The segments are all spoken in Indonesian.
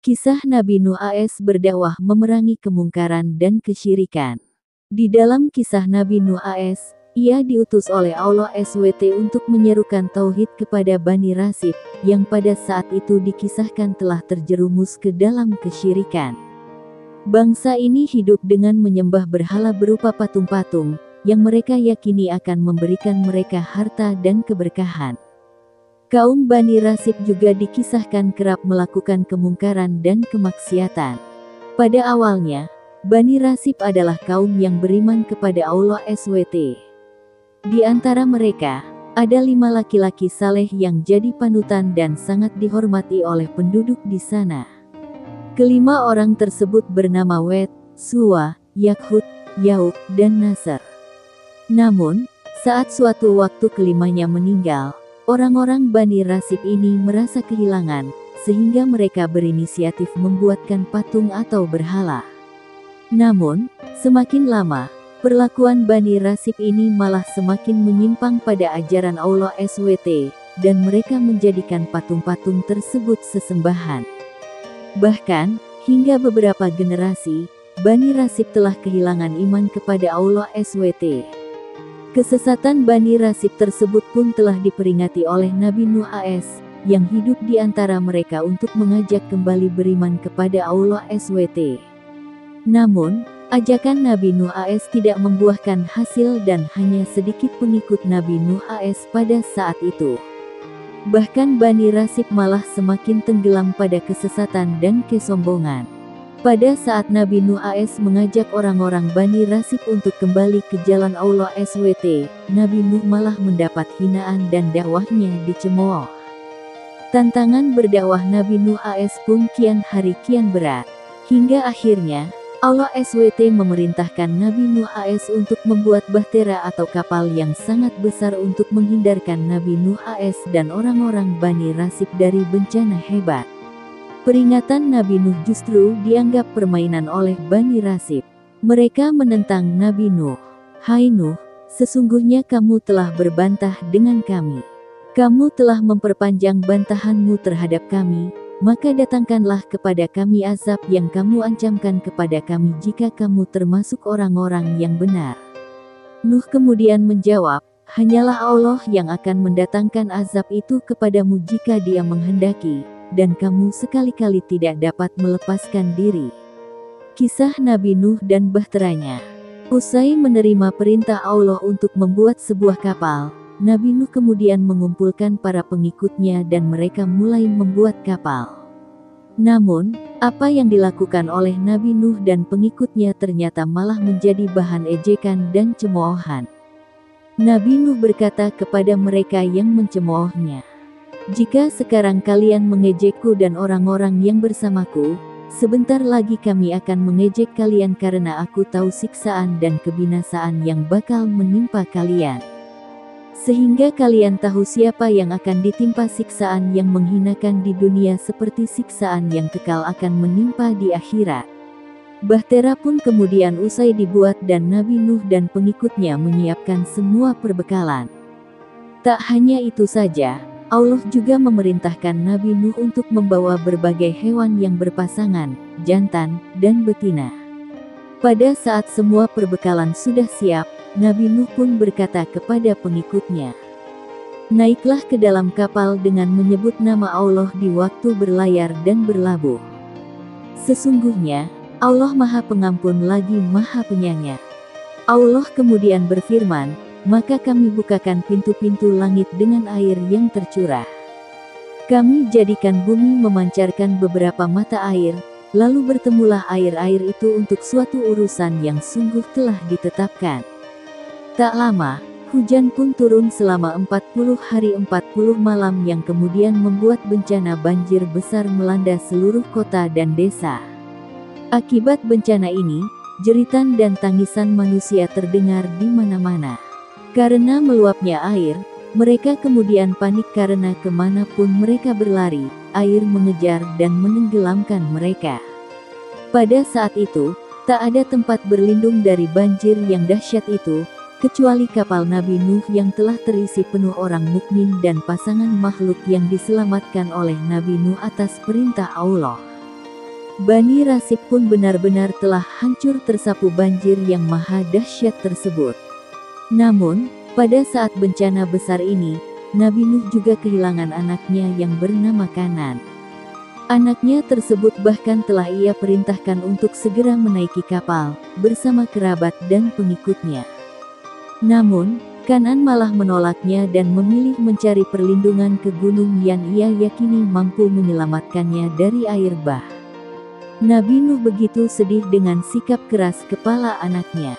Kisah Nabi Nuh AS berdakwah memerangi kemungkaran dan kesyirikan. Di dalam kisah Nabi Nuh AS, ia diutus oleh Allah SWT untuk menyerukan tauhid kepada Bani Rasib, yang pada saat itu dikisahkan telah terjerumus ke dalam kesyirikan. Bangsa ini hidup dengan menyembah berhala berupa patung-patung, yang mereka yakini akan memberikan mereka harta dan keberkahan. Kaum Bani Rasib juga dikisahkan kerap melakukan kemungkaran dan kemaksiatan. Pada awalnya, Bani Rasib adalah kaum yang beriman kepada Allah SWT. Di antara mereka, ada 5 laki-laki saleh yang jadi panutan dan sangat dihormati oleh penduduk di sana. Kelima orang tersebut bernama Wed, Suwa, Yakhut, Yauk, dan Nasr. Namun, saat suatu waktu kelimanya meninggal, orang-orang Bani Rasib ini merasa kehilangan, sehingga mereka berinisiatif membuatkan patung atau berhala. Namun, semakin lama, perlakuan Bani Rasib ini malah semakin menyimpang pada ajaran Allah SWT, dan mereka menjadikan patung-patung tersebut sesembahan. Bahkan, hingga beberapa generasi, Bani Rasib telah kehilangan iman kepada Allah SWT. Kesesatan Bani Rasib tersebut pun telah diperingati oleh Nabi Nuh AS, yang hidup di antara mereka untuk mengajak kembali beriman kepada Allah SWT. Namun, ajakan Nabi Nuh AS tidak membuahkan hasil dan hanya sedikit pengikut Nabi Nuh AS pada saat itu. Bahkan Bani Rasib malah semakin tenggelam pada kesesatan dan kesombongan. Pada saat Nabi Nuh AS mengajak orang-orang Bani Rasib untuk kembali ke jalan Allah SWT, Nabi Nuh malah mendapat hinaan dan dakwahnya dicemooh. Tantangan berdakwah Nabi Nuh AS pun kian hari kian berat. Hingga akhirnya, Allah SWT memerintahkan Nabi Nuh AS untuk membuat bahtera atau kapal yang sangat besar untuk menghindarkan Nabi Nuh AS dan orang-orang Bani Rasib dari bencana hebat. Peringatan Nabi Nuh justru dianggap permainan oleh Bani Rasib. Mereka menentang Nabi Nuh. "Hai Nuh, sesungguhnya kamu telah berbantah dengan kami. Kamu telah memperpanjang bantahanmu terhadap kami, maka datangkanlah kepada kami azab yang kamu ancamkan kepada kami jika kamu termasuk orang-orang yang benar." Nuh kemudian menjawab, "Hanyalah Allah yang akan mendatangkan azab itu kepadamu jika Dia menghendaki, dan kamu sekali-kali tidak dapat melepaskan diri." Kisah Nabi Nuh dan bahteranya. Usai menerima perintah Allah untuk membuat sebuah kapal, Nabi Nuh kemudian mengumpulkan para pengikutnya dan mereka mulai membuat kapal. Namun, apa yang dilakukan oleh Nabi Nuh dan pengikutnya ternyata malah menjadi bahan ejekan dan cemoohan. Nabi Nuh berkata kepada mereka yang mencemoohnya, "Jika sekarang kalian mengejekku dan orang-orang yang bersamaku, sebentar lagi kami akan mengejek kalian karena aku tahu siksaan dan kebinasaan yang bakal menimpa kalian. Sehingga kalian tahu siapa yang akan ditimpa siksaan yang menghinakan di dunia seperti siksaan yang kekal akan menimpa di akhirat." Bahtera pun kemudian usai dibuat dan Nabi Nuh dan pengikutnya menyiapkan semua perbekalan. Tak hanya itu saja, Allah juga memerintahkan Nabi Nuh untuk membawa berbagai hewan yang berpasangan, jantan, dan betina. Pada saat semua perbekalan sudah siap, Nabi Nuh pun berkata kepada pengikutnya, "Naiklah ke dalam kapal dengan menyebut nama Allah di waktu berlayar dan berlabuh. Sesungguhnya, Allah Maha Pengampun lagi Maha Penyayang." Allah kemudian berfirman, "Maka kami bukakan pintu-pintu langit dengan air yang tercurah. Kami jadikan bumi memancarkan beberapa mata air, lalu bertemulah air-air itu untuk suatu urusan yang sungguh telah ditetapkan." Tak lama, hujan pun turun selama 40 hari 40 malam yang kemudian membuat bencana banjir besar melanda seluruh kota dan desa. Akibat bencana ini, jeritan dan tangisan manusia terdengar di mana-mana. Karena meluapnya air, mereka kemudian panik karena kemanapun mereka berlari, air mengejar dan menenggelamkan mereka. Pada saat itu, tak ada tempat berlindung dari banjir yang dahsyat itu, kecuali kapal Nabi Nuh yang telah terisi penuh orang mukmin dan pasangan makhluk yang diselamatkan oleh Nabi Nuh atas perintah Allah. Bani Rasib pun benar-benar telah hancur tersapu banjir yang maha dahsyat tersebut. Namun, pada saat bencana besar ini, Nabi Nuh juga kehilangan anaknya yang bernama Kanan. Anaknya tersebut bahkan telah ia perintahkan untuk segera menaiki kapal, bersama kerabat dan pengikutnya. Namun, Kanan malah menolaknya dan memilih mencari perlindungan ke gunung yang ia yakini mampu menyelamatkannya dari air bah. Nabi Nuh begitu sedih dengan sikap keras kepala anaknya.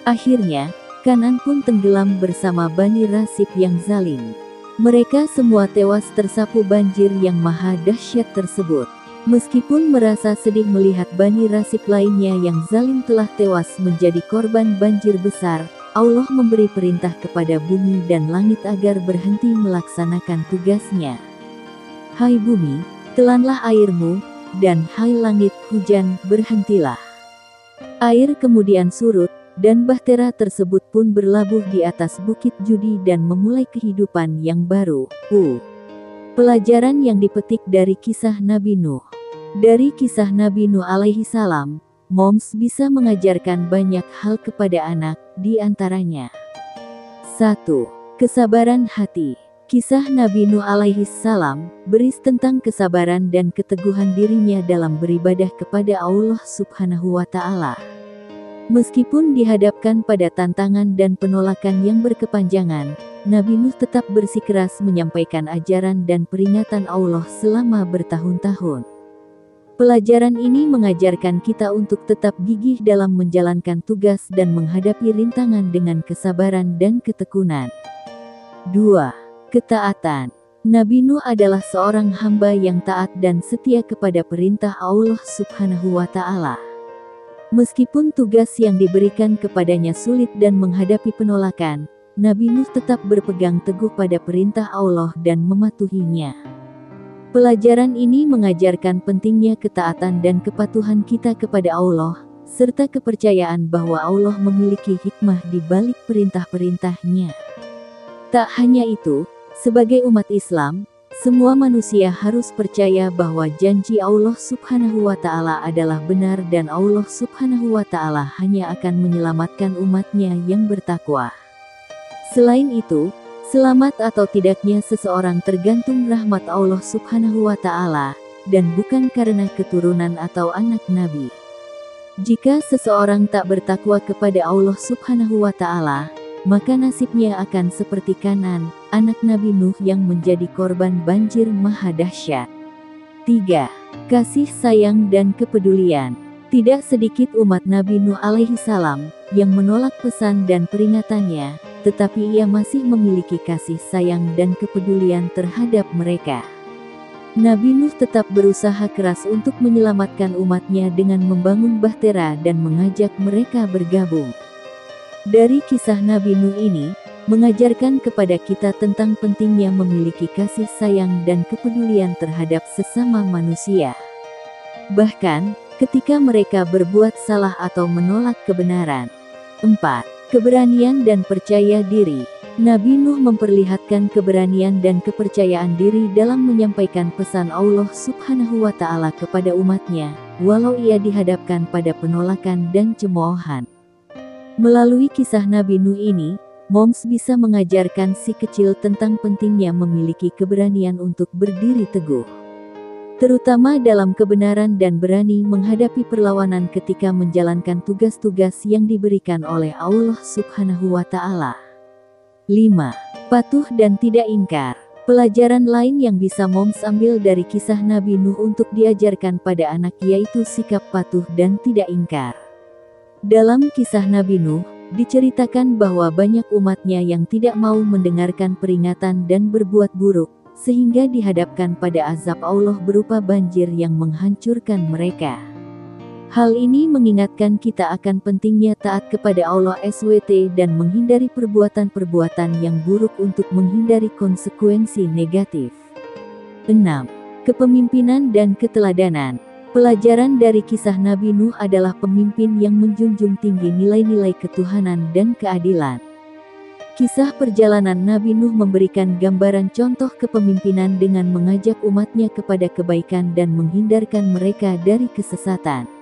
Akhirnya, Kanan pun tenggelam bersama Bani Rasib yang zalim. Mereka semua tewas tersapu banjir yang maha dahsyat tersebut. Meskipun merasa sedih melihat Bani Rasib lainnya yang zalim telah tewas menjadi korban banjir besar, Allah memberi perintah kepada bumi dan langit agar berhenti melaksanakan tugasnya. Hai bumi, telanlah airmu, dan hai langit, hujan, berhentilah. Air kemudian surut, dan bahtera tersebut pun berlabuh di atas bukit Judi dan memulai kehidupan yang baru. Pelajaran yang dipetik dari kisah Nabi Nuh. Dari kisah Nabi Nuh alaihi salam, moms bisa mengajarkan banyak hal kepada anak, di antaranya 1. Kesabaran hati. Kisah Nabi Nuh alaihi salam berisi tentang kesabaran dan keteguhan dirinya dalam beribadah kepada Allah Subhanahu wa Ta'ala. Meskipun dihadapkan pada tantangan dan penolakan yang berkepanjangan, Nabi Nuh tetap bersikeras menyampaikan ajaran dan peringatan Allah selama bertahun-tahun. Pelajaran ini mengajarkan kita untuk tetap gigih dalam menjalankan tugas dan menghadapi rintangan dengan kesabaran dan ketekunan. 2. Ketaatan. Nabi Nuh adalah seorang hamba yang taat dan setia kepada perintah Allah Subhanahu wa Ta'ala. Meskipun tugas yang diberikan kepadanya sulit dan menghadapi penolakan, Nabi Nuh tetap berpegang teguh pada perintah Allah dan mematuhinya. Pelajaran ini mengajarkan pentingnya ketaatan dan kepatuhan kita kepada Allah, serta kepercayaan bahwa Allah memiliki hikmah di balik perintah-perintahnya. Tak hanya itu, sebagai umat Islam, semua manusia harus percaya bahwa janji Allah Subhanahu wa Ta'ala adalah benar dan Allah Subhanahu wa Ta'ala hanya akan menyelamatkan umatnya yang bertakwa. Selain itu, selamat atau tidaknya seseorang tergantung rahmat Allah Subhanahu wa Ta'ala, dan bukan karena keturunan atau anak Nabi. Jika seseorang tak bertakwa kepada Allah Subhanahu wa Ta'ala, maka nasibnya akan seperti Kanan, anak Nabi Nuh yang menjadi korban banjir maha dahsyat. 3. Kasih sayang dan kepedulian. Tidak sedikit umat Nabi Nuh alaihi salam yang menolak pesan dan peringatannya, tetapi ia masih memiliki kasih sayang dan kepedulian terhadap mereka. Nabi Nuh tetap berusaha keras untuk menyelamatkan umatnya dengan membangun bahtera dan mengajak mereka bergabung. Dari kisah Nabi Nuh ini, mengajarkan kepada kita tentang pentingnya memiliki kasih sayang dan kepedulian terhadap sesama manusia. Bahkan, ketika mereka berbuat salah atau menolak kebenaran. 4. Keberanian dan percaya diri. Nabi Nuh memperlihatkan keberanian dan kepercayaan diri dalam menyampaikan pesan Allah Subhanahu wa Ta'ala kepada umatnya, walau ia dihadapkan pada penolakan dan cemoohan. Melalui kisah Nabi Nuh ini, moms bisa mengajarkan si kecil tentang pentingnya memiliki keberanian untuk berdiri teguh. Terutama dalam kebenaran dan berani menghadapi perlawanan ketika menjalankan tugas-tugas yang diberikan oleh Allah Subhanahu wa Ta'ala. 5. Patuh dan tidak ingkar. Pelajaran lain yang bisa moms ambil dari kisah Nabi Nuh untuk diajarkan pada anak yaitu sikap patuh dan tidak ingkar. Dalam kisah Nabi Nuh, diceritakan bahwa banyak umatnya yang tidak mau mendengarkan peringatan dan berbuat buruk, sehingga dihadapkan pada azab Allah berupa banjir yang menghancurkan mereka. Hal ini mengingatkan kita akan pentingnya taat kepada Allah SWT dan menghindari perbuatan-perbuatan yang buruk untuk menghindari konsekuensi negatif. 6. Kepemimpinan dan keteladanan. Pelajaran dari kisah Nabi Nuh adalah pemimpin yang menjunjung tinggi nilai-nilai ketuhanan dan keadilan. Kisah perjalanan Nabi Nuh memberikan gambaran contoh kepemimpinan dengan mengajak umatnya kepada kebaikan dan menghindarkan mereka dari kesesatan.